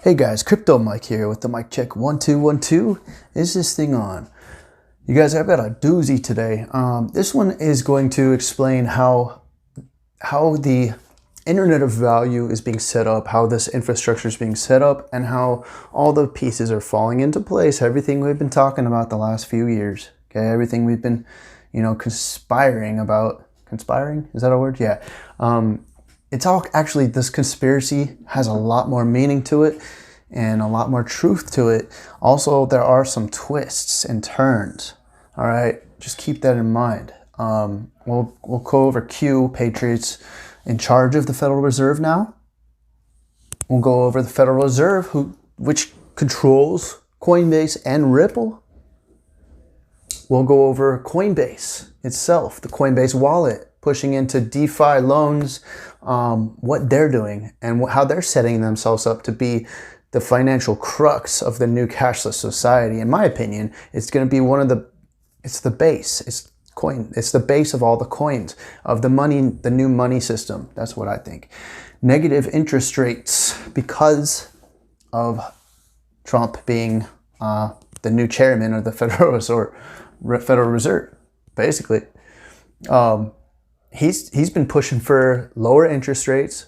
Hey guys, Crypto Mike here with the mic check 1212. Is this thing on? You guys, I've got a doozy today. This one is going to explain how the Internet of Value is being set up, how this infrastructure is being set up, and how all the pieces are falling into place. Everything we've been talking about the last few years. Okay, everything we've been, conspiring about. Conspiring? Is that a word? Yeah. It's all actually, this conspiracy has a lot more meaning to it and a lot more truth to it. Also, there are some twists and turns. All right, just keep that in mind. We'll go over Patriots in charge of the Federal Reserve now. We'll go over the Federal Reserve, which controls Coinbase and Ripple. We'll go over Coinbase itself, the Coinbase wallet, pushing into DeFi loans, what they're doing and how they're setting themselves up to be the financial crux of the new cashless society. In my opinion, it's going to be it's the base. It's the base of all the coins, of the money, the new money system. That's what I think. Negative interest rates because of Trump being the new chairman of the Federal Reserve, basically. He's been pushing for lower interest rates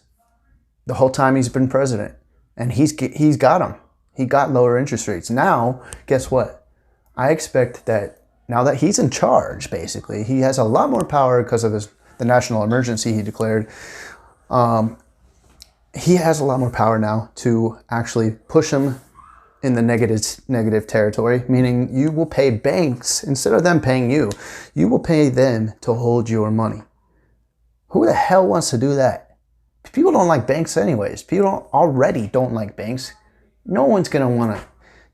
the whole time he's been president, and he's got them. He got lower interest rates. Now, guess what? I expect that now that he's in charge, basically, he has a lot more power because of the national emergency he declared. He has a lot more power now to actually push him in the negative territory, meaning you will pay banks, instead of them paying you, you will pay them to hold your money. Who the hell wants to do that? People don't like banks anyways. People already don't like banks. No one's going to want to.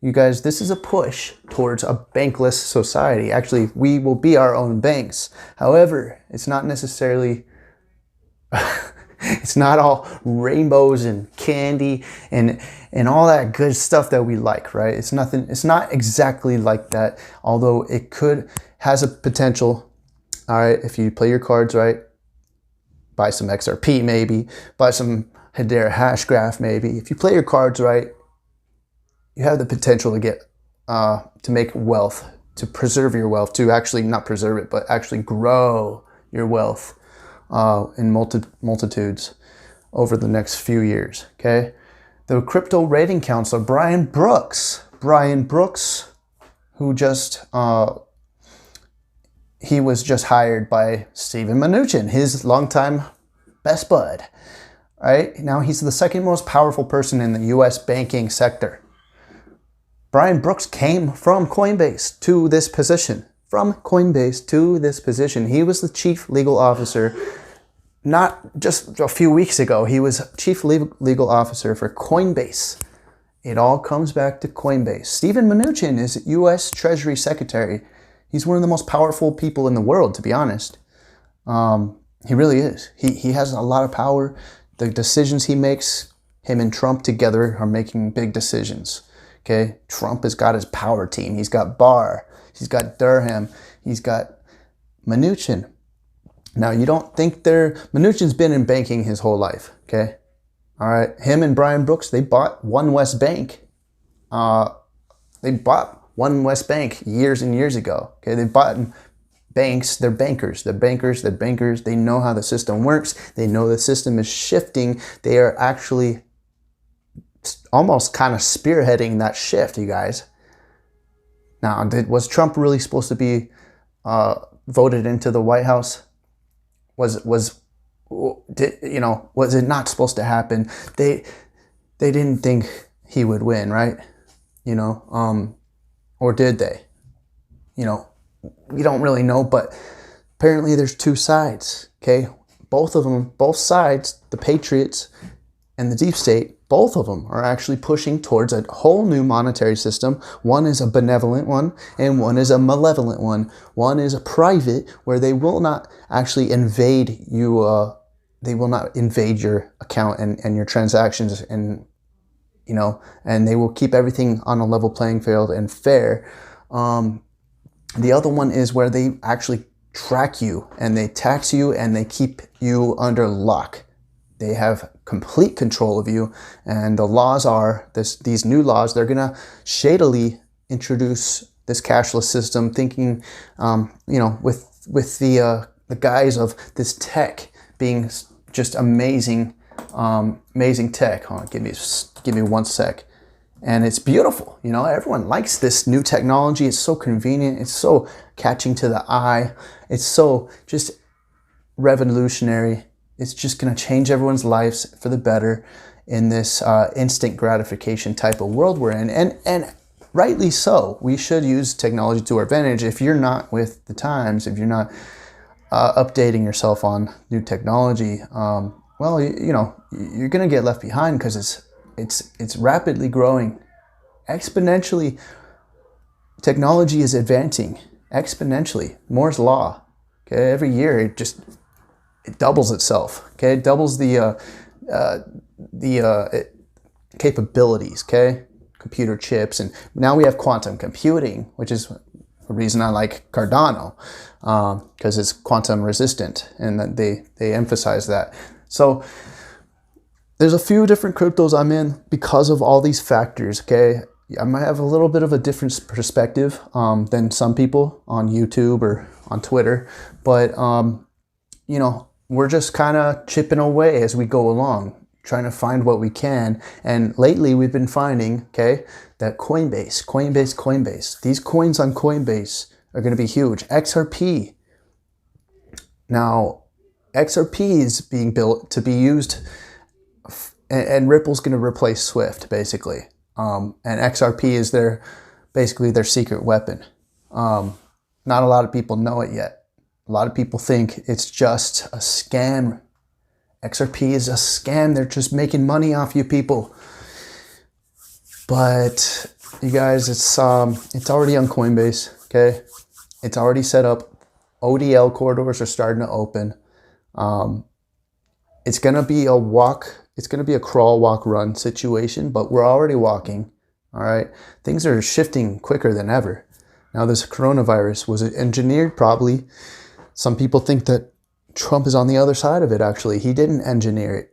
You guys, this is a push towards a bankless society. Actually, we will be our own banks. However, it's not necessarily... It's not all rainbows and candy and all that good stuff that we like, right? It's not exactly like that, although it has a potential. All right, if you play your cards right, buy some XRP maybe, buy some Hedera hashgraph maybe. If you play your cards right, you have the potential to get to make wealth, to preserve your wealth, to actually not preserve it, but actually grow your wealth in multitudes over the next few years. Okay, the crypto rating counselor Brian Brooks, who just he was just hired by Stephen Mnuchin, his longtime best bud. Right now, he's the second most powerful person in the U.S. banking sector. Brian Brooks came from Coinbase to this position. He was the chief legal officer, not just a few weeks ago. He was chief legal officer for Coinbase. It all comes back to Coinbase. Stephen Mnuchin is U.S. Treasury Secretary. He's one of the most powerful people in the world, to be honest. He really is. He has a lot of power. The decisions he makes, him and Trump together are making big decisions. Okay, Trump has got his power team. He's got Barr. He's got Durham. He's got Mnuchin. Now, you don't think Mnuchin's been in banking his whole life, okay? All right, him and Brian Brooks, they bought One West Bank. Years and years ago, okay? They bought banks. They're bankers. They know how the system works. They know the system is shifting. They are actually almost kind of spearheading that shift, you guys. Now, was Trump really supposed to be voted into the White House? Was it not supposed to happen? They didn't think he would win, right? Or did they? We don't really know, but apparently there's two sides, okay? Both sides, the Patriots and the deep state, both of them are actually pushing towards a whole new monetary system. One is a benevolent one, and one is a malevolent one. One is a private, where they will not actually invade you. They will not invade your account and your transactions, and they will keep everything on a level playing field and fair. The other one is where they actually track you and they tax you and they keep you under lock. they have complete control of you, and the laws are these new laws. They're gonna shadily introduce this cashless system, thinking, with the guise of this tech being just amazing, amazing tech. Hold on, give me 1 sec, and it's beautiful. Everyone likes this new technology. It's so convenient. It's so catching to the eye. It's so just revolutionary. It's just going to change everyone's lives for the better in this instant gratification type of world we're in. And rightly so. We should use technology to our advantage. If you're not with the times, if you're not updating yourself on new technology, well, you're going to get left behind, because it's rapidly growing. Exponentially, technology is advancing exponentially. Moore's law. Okay, every year it doubles itself. Okay, it doubles the capabilities. Okay, computer chips, and now we have quantum computing, which is the reason I like Cardano, because it's quantum resistant, and that they emphasize that. So there's a few different cryptos I'm in because of all these factors. Okay, I might have a little bit of a different perspective than some people on YouTube or on Twitter, but we're just kind of chipping away as we go along, trying to find what we can. And lately we've been finding, that Coinbase, these coins on Coinbase are going to be huge. XRP. Now, XRP is being built to be used, and Ripple's going to replace Swift, basically. And XRP is basically their secret weapon. Not a lot of people know it yet. A lot of people think it's just a scam. XRP is a scam. They're just making money off you people. But you guys, it's already on Coinbase. Okay, it's already set up. ODL corridors are starting to open. It's gonna be a walk. It's gonna be a crawl, walk, run situation. But we're already walking. All right, things are shifting quicker than ever. Now, this coronavirus, was it engineered? Probably. Some people think that Trump is on the other side of it. Actually, he didn't engineer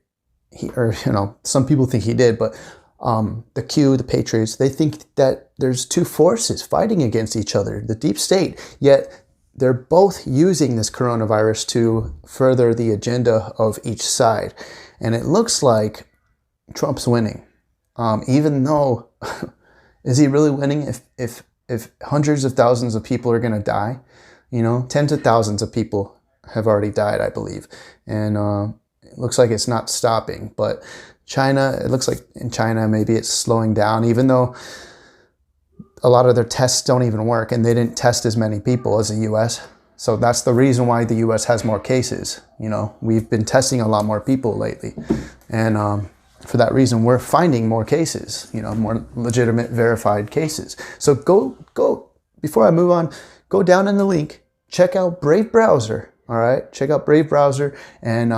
it. Some people think he did, but the Patriots, they think that there's two forces fighting against each other, the deep state, yet they're both using this coronavirus to further the agenda of each side. And it looks like Trump's winning. Even though, is he really winning if hundreds of thousands of people are going to die? Tens of thousands of people have already died, I believe. And it looks like it's not stopping. But China, it looks like in China, maybe it's slowing down, even though a lot of their tests don't even work, and they didn't test as many people as the U.S. So that's the reason why the U.S. has more cases. We've been testing a lot more people lately. And for that reason, we're finding more cases, more legitimate, verified cases. So go, before I move on, go down in the link, check out Brave Browser, all right? Check out Brave Browser and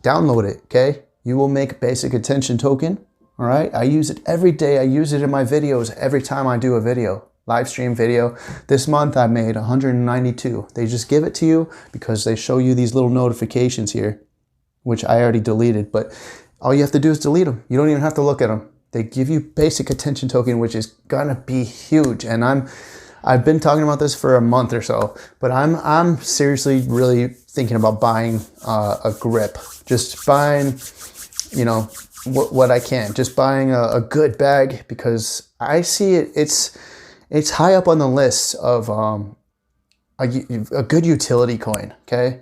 download it, okay? You will make basic attention token, all right? I use it every day. I use it in my videos every time I do a video, live stream video. This month I made 192. They just give it to you because they show you these little notifications here, which I already deleted, but all you have to do is delete them. You don't even have to look at them. They give you basic attention token, which is gonna be huge. And I've been talking about this for a month or so, but I'm seriously really thinking about buying a grip. Just buying, what I can. Just buying a good bag, because I see it's high up on the list of a good utility coin. Okay,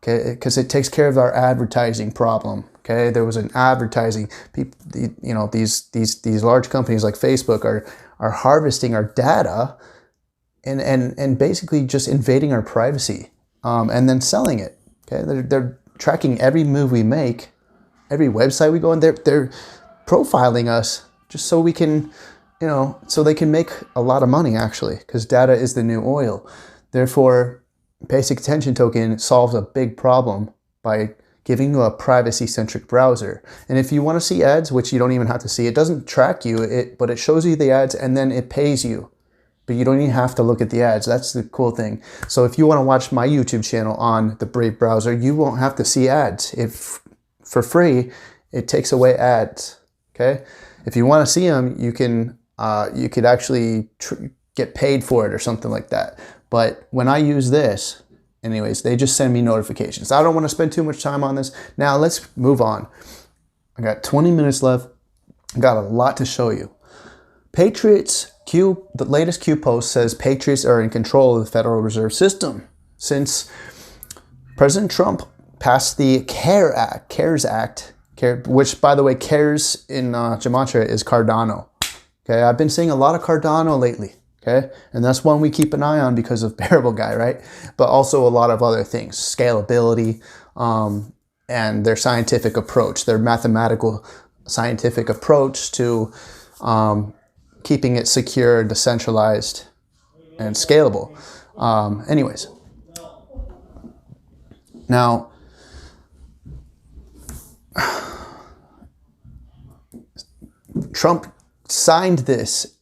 because it takes care of our advertising problem. Okay, there was an advertising people, these large companies like Facebook are harvesting our data. And basically just invading our privacy, and then selling it. Okay, they're tracking every move we make, every website we go on. They're profiling us just so we can, so they can make a lot of money actually, because data is the new oil. Therefore, basic attention token solves a big problem by giving you a privacy-centric browser. And if you want to see ads, which you don't even have to see, it doesn't track you, but it shows you the ads and then it pays you. But you don't even have to look at the ads. That's the cool thing. So if you want to watch my YouTube channel on the Brave Browser, you won't have to see ads. It for free, it takes away ads. Okay, if you want to see them, you could actually get paid for it or something like that. But when I use this, anyways, they just send me notifications. I don't want to spend too much time on this. Now let's move on. I got 20 minutes left. I got a lot to show you. Patriots the latest Q post says Patriots are in control of the Federal Reserve System since President Trump passed the CARES Act, which, by the way, CARES in Gematria is Cardano. Okay, I've been seeing a lot of Cardano lately. Okay, and that's one we keep an eye on because of Bearable Guy, right? But also a lot of other things, scalability, and their scientific approach, their mathematical scientific approach to keeping it secure, decentralized, and scalable. Anyways, now Trump signed this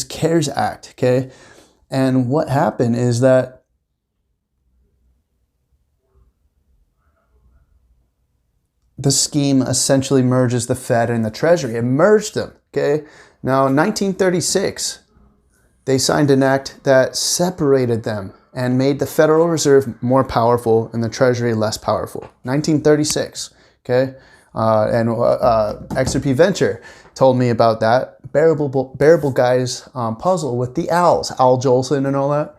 CARES Act, okay? And what happened is that the scheme essentially merges the Fed and the Treasury. It merged them, okay? Now, in 1936, they signed an act that separated them and made the Federal Reserve more powerful and the Treasury less powerful. 1936, okay? And XRP Venture told me about that. Bearable Guy's puzzle with the owls, Al Jolson and all that.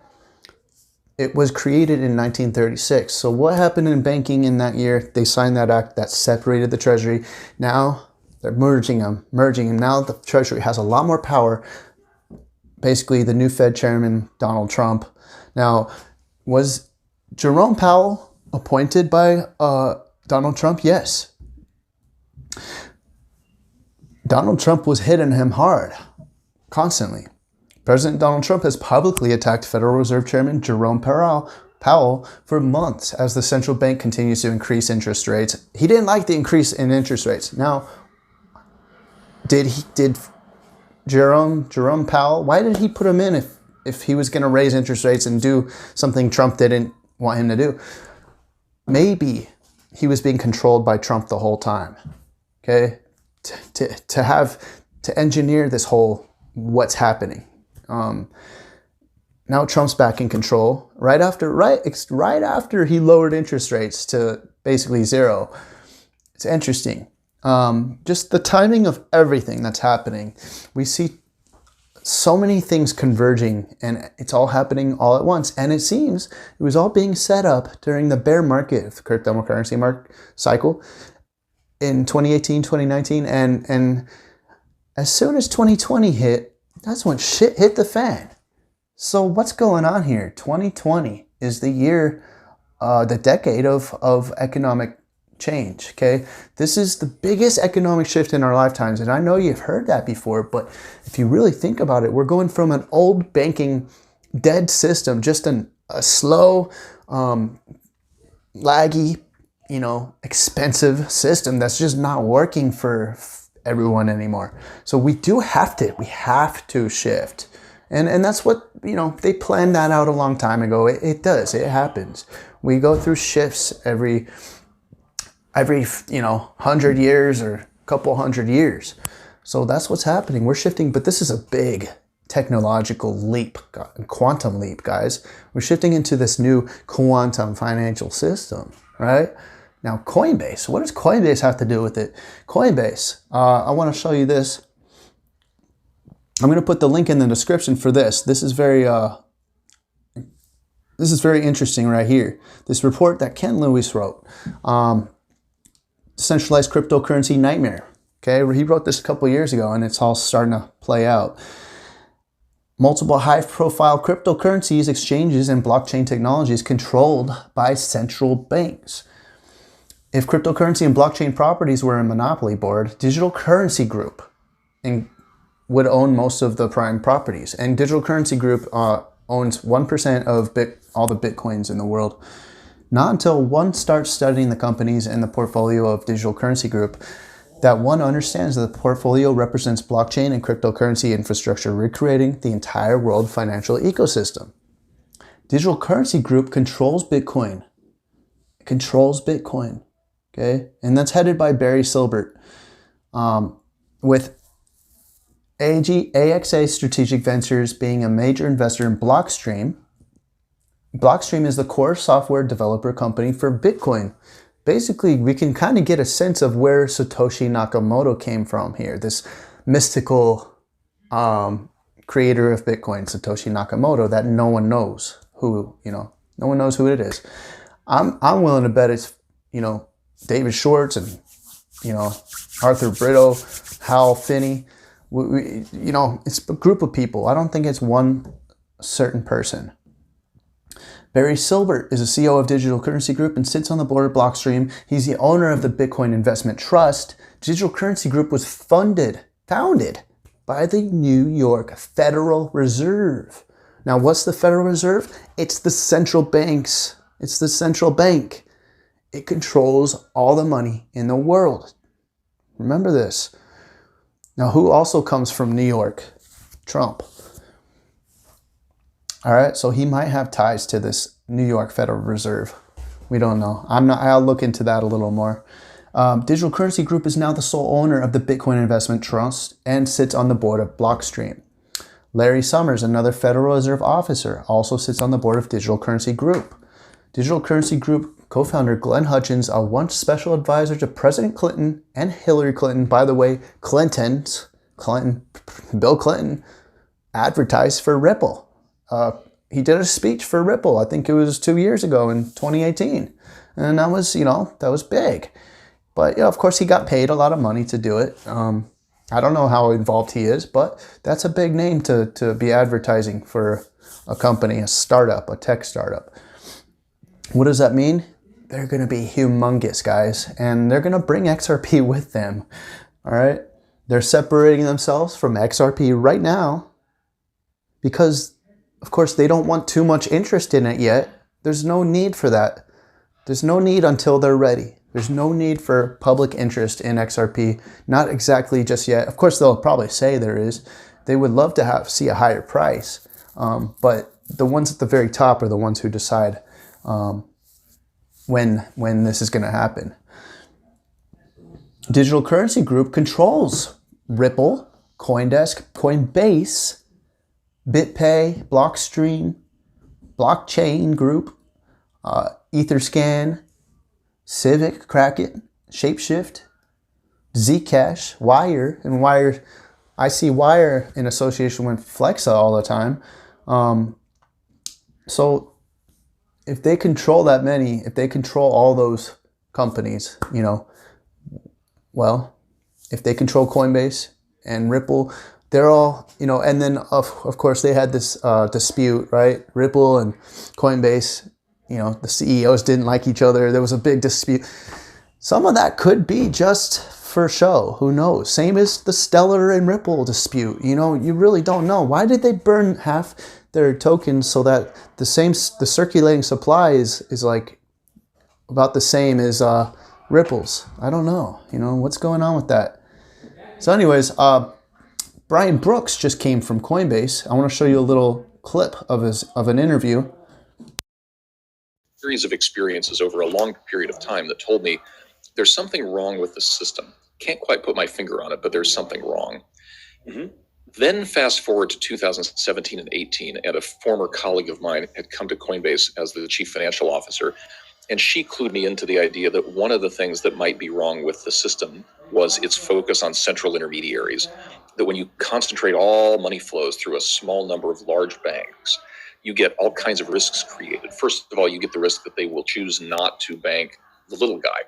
It was created in 1936. So what happened in banking in that year? They signed that act that separated the Treasury. Now they're merging them. Now the Treasury has a lot more power. Basically, the new Fed chairman, Donald Trump. Now, was Jerome Powell appointed by Donald Trump? Yes. Donald Trump was hitting him hard, constantly. President Donald Trump has publicly attacked Federal Reserve Chairman Jerome Powell for months as the central bank continues to increase interest rates. He didn't like the increase in interest rates. Now, did Jerome Powell, why did he put him in if he was going to raise interest rates and do something Trump didn't want him to do? Maybe he was being controlled by Trump the whole time, okay? To engineer this whole what's happening. Now Trump's back in control right after he lowered interest rates to basically zero. It's interesting. Just the timing of everything that's happening. We see so many things converging and it's all happening all at once. And it seems it was all being set up during the bear market of the cryptocurrency cycle in 2018, 2019. And as soon as 2020 hit, that's when shit hit the fan. So what's going on here? 2020 is the year, the decade of economic change, okay? This is the biggest economic shift in our lifetimes. And I know you've heard that before, but if you really think about it, we're going from an old banking dead system, just a slow, laggy, expensive system that's just not working for everyone anymore. So we have to shift. And that's what, they planned that out a long time ago. It does, it happens. We go through shifts every 100 years or a couple hundred years. So that's what's happening. We're shifting, but this is a big technological leap, quantum leap, guys. We're shifting into this new quantum financial system, right? Now, Coinbase, what does Coinbase have to do with it? Coinbase, I want to show you this. I'm going to put the link in the description for this. This is very interesting right here. This report that Ken Lewis wrote, Centralized Cryptocurrency Nightmare. Okay, he wrote this a couple years ago, and it's all starting to play out. Multiple high-profile cryptocurrencies, exchanges, and blockchain technologies controlled by central banks. If cryptocurrency and blockchain properties were a monopoly board, Digital Currency Group would own most of the prime properties. And Digital Currency Group owns 1% of all the Bitcoins in the world. Not until one starts studying the companies and the portfolio of Digital Currency Group that one understands that the portfolio represents blockchain and cryptocurrency infrastructure, recreating the entire world financial ecosystem. Digital Currency Group controls Bitcoin. It controls Bitcoin. Okay, and that's headed by Barry Silbert, with AXA Strategic Ventures being a major investor in Blockstream. Blockstream is the core software developer company for Bitcoin. Basically, we can kind of get a sense of where Satoshi Nakamoto came from here, this mystical creator of Bitcoin, Satoshi Nakamoto, that no one knows who, no one knows who it is. I'm willing to bet it's, David Schwartz and, Arthur Britto, Hal Finney. It's a group of people. I don't think it's one certain person. Barry Silbert is a CEO of Digital Currency Group and sits on the board of Blockstream. He's the owner of the Bitcoin Investment Trust. Digital Currency Group was founded by the New York Federal Reserve. Now, what's the Federal Reserve? It's the central banks. It's the central bank. It controls all the money in the world. Remember this. Now, who also comes from New York? Trump. All right, so he might have ties to this New York Federal Reserve. We don't know. I'll look into that a little more. Digital Currency Group is now the sole owner of the Bitcoin Investment Trust and sits on the board of Blockstream. Larry Summers, another Federal Reserve officer, also sits on the board of Digital Currency Group. Digital Currency Group co-founder Glenn Hutchins, a once special advisor to President Clinton and Hillary Clinton. By the way, Bill Clinton advertised for Ripple. He did a speech for Ripple. I think it was 2 years ago in 2018. And that was big. But, of course, he got paid a lot of money to do it. I don't know how involved he is, but that's a big name to be advertising for a company, a startup, a tech startup. What does that mean? They're going to be humongous, guys. And they're going to bring XRP with them. All right? They're separating themselves from XRP right now because, of course, they don't want too much interest in it yet. There's no need for that. There's no need until they're ready. There's no need for public interest in XRP. Not exactly just yet. Of course, they'll probably say there is. They would love to see a higher price. But the ones at the very top are the ones who decide when this is going to happen. Digital Currency Group controls Ripple, CoinDesk, Coinbase, BitPay, Blockstream, Blockchain Group, Etherscan, Civic, Kraken, Shapeshift, Zcash, Wire, and Wire. I see Wire in association with Flexa all the time. So if they control that many, if they control all those companies, if they control Coinbase and Ripple, they're all, and then of course they had this dispute, right? Ripple and Coinbase, the CEOs didn't like each other. There was a big dispute. Some of that could be just for show. Who knows? Same as the Stellar and Ripple dispute. You really don't know. Why did they burn half their tokens so that the circulating supply is like about the same as Ripple's? I don't know. What's going on with that? So anyways, Brian Brooks just came from Coinbase. I want to show you a little clip of an interview. Series of experiences over a long period of time that told me there's something wrong with the system. Can't quite put my finger on it, but there's something wrong. Mm-hmm. Then fast forward to 2017 and 18, and a former colleague of mine had come to Coinbase as the chief financial officer, and she clued me into the idea that one of the things that might be wrong with the system was its focus on central intermediaries, that when you concentrate all money flows through a small number of large banks, you get all kinds of risks created. First of all, you get the risk that they will choose not to bank the little guy.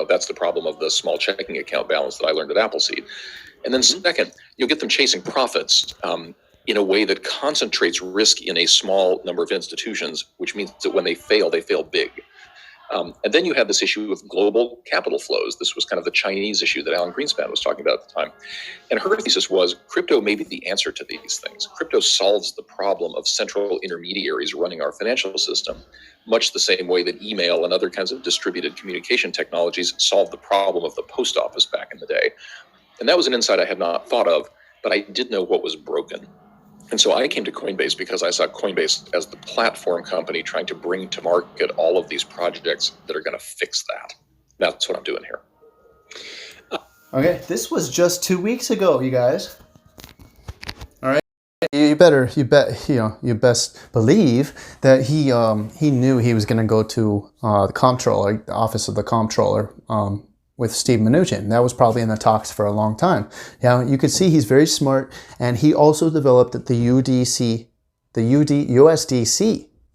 That's the problem of the small checking account balance that I learned at Appleseed. And then second, you'll get them chasing profits in a way that concentrates risk in a small number of institutions, which means that when they fail big. And then you have this issue with global capital flows. This was kind of the Chinese issue that Alan Greenspan was talking about at the time. And her thesis was crypto may be the answer to these things. Crypto solves the problem of central intermediaries running our financial system, much the same way that email and other kinds of distributed communication technologies solved the problem of the post office back in the day. And that was an insight I had not thought of, but I did know what was broken. And so I came to Coinbase because I saw Coinbase as the platform company trying to bring to market all of these projects that are going to fix that. That's what I'm doing here. Okay, this was just 2 weeks ago, you guys. All right, you best believe that he knew he was going to go to the comptroller, the office of the comptroller, with Steve Mnuchin. That was probably in the talks for a long time. Yeah, you could see he's very smart, and he also developed the USDC,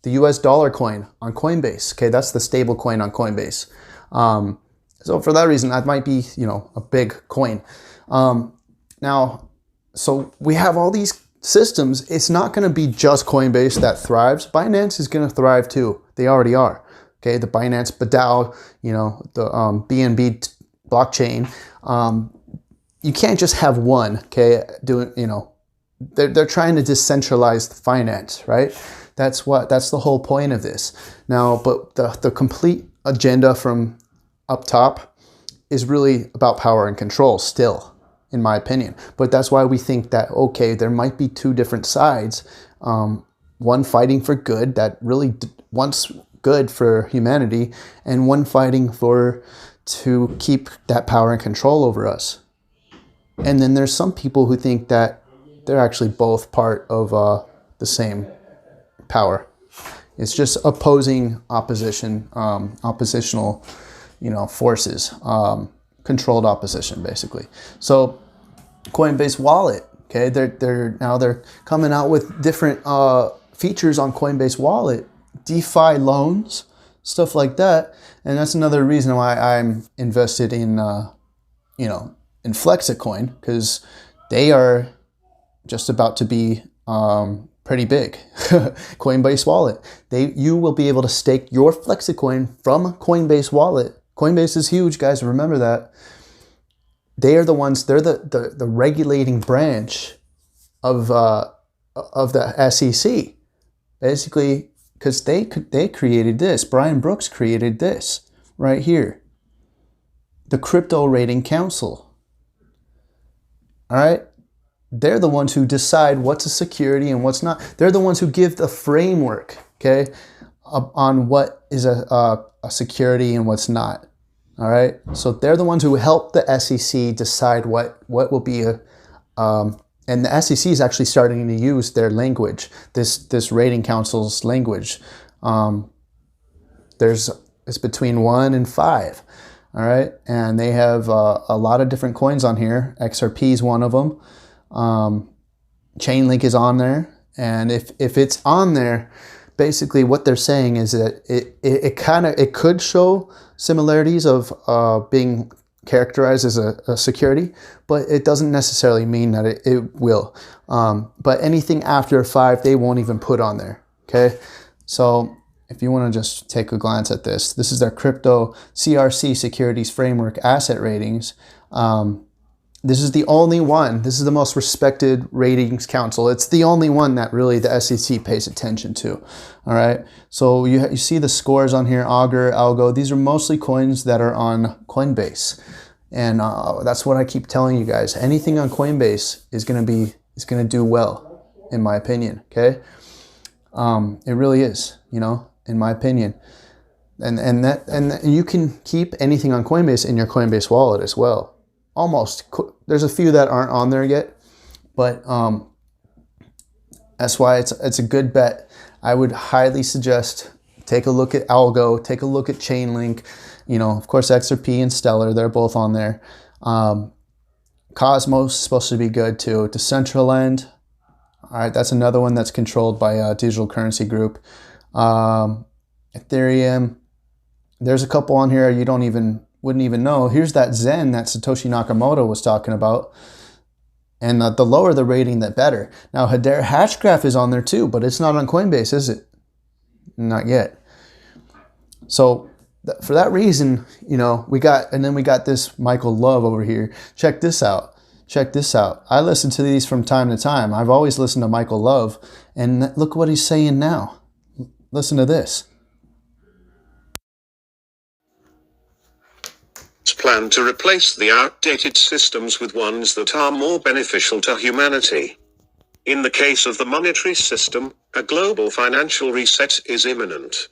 the US dollar coin on Coinbase. Okay, that's the stable coin on Coinbase. So for that reason, that might be, a big coin. Now, so we have all these systems. It's not going to be just Coinbase that thrives. Binance is going to thrive too. They already are. Okay, the Binance BDAO, the BNB blockchain. You can't just have one. Okay, they're trying to decentralize finance, right? That's the whole point of this. Now, but the complete agenda from up top is really about power and control still, in my opinion. But that's why we think that, okay, there might be two different sides. One fighting for good, that really wants good for humanity, and one fighting to keep that power and control over us. And then there's some people who think that they're actually both part of the same power. It's just oppositional, forces, controlled opposition, basically. So Coinbase Wallet, okay, they're coming out with different features on Coinbase Wallet, DeFi loans, stuff like that, and that's another reason why I'm invested in in Flexicoin, because they are just about to be pretty big. Coinbase Wallet. You will be able to stake your Flexicoin from Coinbase Wallet. Coinbase is huge, guys. Remember that. They are the ones. They're the regulating branch of the SEC, basically, because they created this. Brian Brooks created this right here. The Crypto Rating Council. All right. They're the ones who decide what's a security and what's not. They're the ones who give the framework, okay, on what is a security and what's not. All right. So they're the ones who help the SEC decide what will be and the SEC is actually starting to use their language, this rating council's language. It's between 1 and 5. All right. And they have a lot of different coins on here. XRP is one of them. Chainlink is on there, and if it's on there, basically what they're saying is that it could show similarities of being characterized as a security, but it doesn't necessarily mean that it will. But anything after 5, they won't even put on there. Okay, so if you want to just take a glance at this is their crypto CRC securities framework asset ratings. This is the only one. This is the most respected ratings council. It's the only one that really the SEC pays attention to. All right. So you see the scores on here, Augur, Algo. These are mostly coins that are on Coinbase. And that's what I keep telling you guys. Anything on Coinbase is going to do well, in my opinion. Okay. It really is, in my opinion. And you can keep anything on Coinbase in your Coinbase wallet as well. Almost. There's a few that aren't on there yet, but that's why it's a good bet. I would highly suggest take a look at Algo, take a look at Chainlink, of course XRP and Stellar, they're both on there. Cosmos is supposed to be good too. Decentraland, all right, that's another one that's controlled by a digital currency group. Ethereum, there's a couple on here you wouldn't even know. Here's that Zen that Satoshi Nakamoto was talking about. And the lower the rating, the better. Now, Hedera hashgraph is on there too, but it's not on Coinbase, is it? Not yet. So for that reason, we got this Michael Love over here. Check this out. I listen to these from time to time. I've always listened to Michael Love, and look what he's saying now. Listen to this. Plan to replace the outdated systems with ones that are more beneficial to humanity. In the case of the monetary system, a global financial reset is imminent.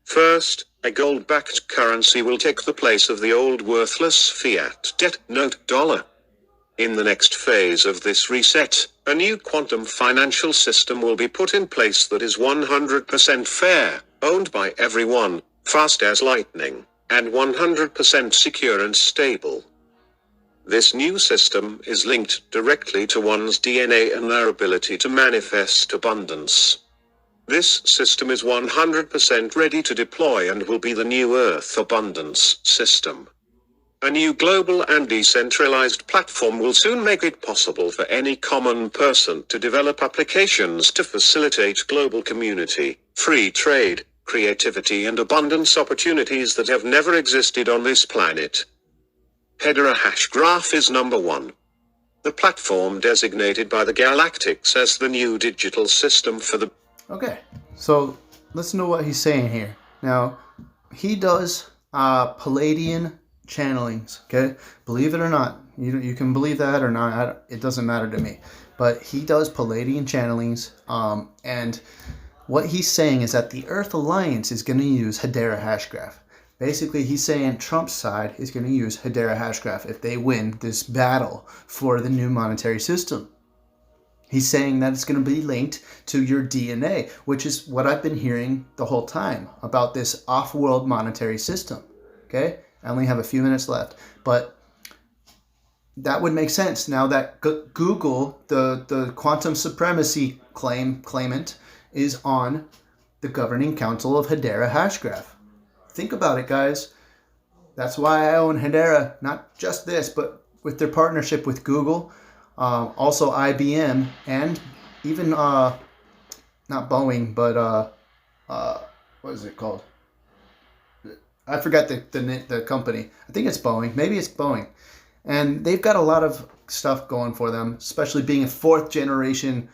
First, a gold-backed currency will take the place of the old worthless fiat debt note dollar. In the next phase of this reset, a new quantum financial system will be put in place that is 100% fair, owned by everyone, fast as lightning, and 100% secure and stable. This new system is linked directly to one's DNA and their ability to manifest abundance. This system is 100% ready to deploy and will be the new Earth Abundance System. A new global and decentralized platform will soon make it possible for any common person to develop applications to facilitate global community, free trade, creativity and abundance opportunities that have never existed on this planet. Hedera hashgraph is number 1. The platform designated by the Galactics as the new digital system for the... Okay, so listen to what he's saying here. Now, he does Palladian channelings, okay? Believe it or not. You can believe that or not. It doesn't matter to me. But he does Palladian channelings, and what he's saying is that the Earth Alliance is going to use Hedera hashgraph. Basically, he's saying Trump's side is going to use Hedera hashgraph if they win this battle for the new monetary system. He's saying that it's going to be linked to your DNA, which is what I've been hearing the whole time about this off-world monetary system. Okay? I only have a few minutes left, but that would make sense now that Google, the quantum supremacy claimant, is on the governing council of Hedera hashgraph. Think about it, guys. That's why I own Hedera, not just this, but with their partnership with Google, also IBM, and even not Boeing, but what is it called? I forgot the company. I think it's Boeing. Maybe it's Boeing. And they've got a lot of stuff going for them, especially being a 4th generation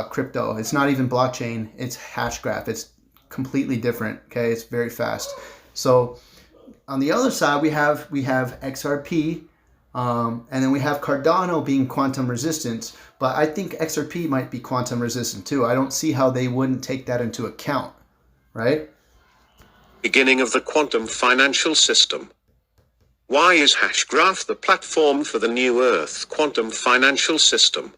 crypto. It's not even blockchain. It's hashgraph. It's completely different. Okay, it's very fast. So on the other side, we have XRP, and then we have Cardano being quantum resistant. But I think XRP might be quantum resistant too. I don't see how they wouldn't take that into account, right? Beginning of the quantum financial system. Why is hashgraph the platform for the new Earth quantum financial system?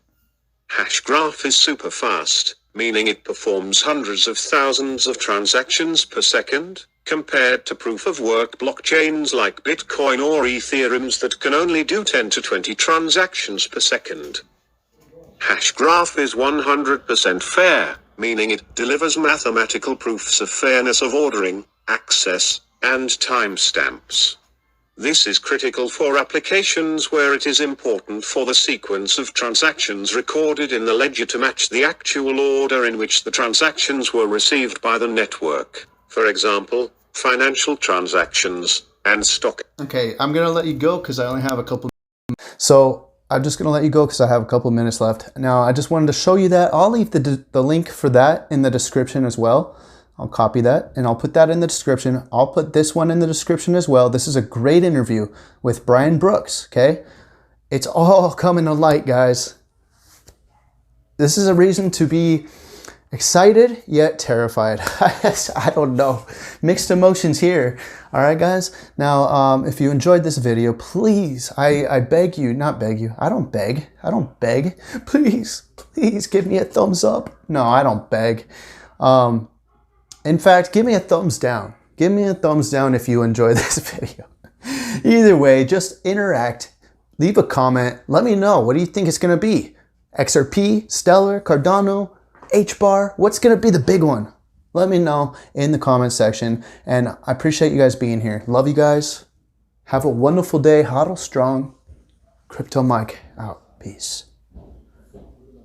Hashgraph is super fast, meaning it performs hundreds of thousands of transactions per second, compared to proof-of-work blockchains like Bitcoin or Ethereum's that can only do 10 to 20 transactions per second. Hashgraph is 100% fair, meaning it delivers mathematical proofs of fairness of ordering, access, and timestamps. This is critical for applications where it is important for the sequence of transactions recorded in the ledger to match the actual order in which the transactions were received by the network. For example, financial transactions and stock. Okay, I'm going to let you go because I only have a couple. So I'm just going to let you go because I have a couple minutes left. Now, I just wanted to show you that. I'll leave the link for that in the description as well. I'll copy that and I'll put that in the description. I'll put this one in the description as well. This is a great interview with Brian Brooks, okay? It's all coming to light, guys. This is a reason to be excited yet terrified. I don't know. Mixed emotions here. All right, guys. Now, if you enjoyed this video, please, I beg you, not beg you. I don't beg. Please give me a thumbs up. No, I don't beg. In fact, give me a thumbs down. Give me a thumbs down if you enjoy this video. Either way, just interact. Leave a comment. Let me know. What do you think it's going to be? XRP, Stellar, Cardano, HBAR? What's going to be the big one? Let me know in the comment section. And I appreciate you guys being here. Love you guys. Have a wonderful day. Hodl strong. Crypto Mike out. Peace.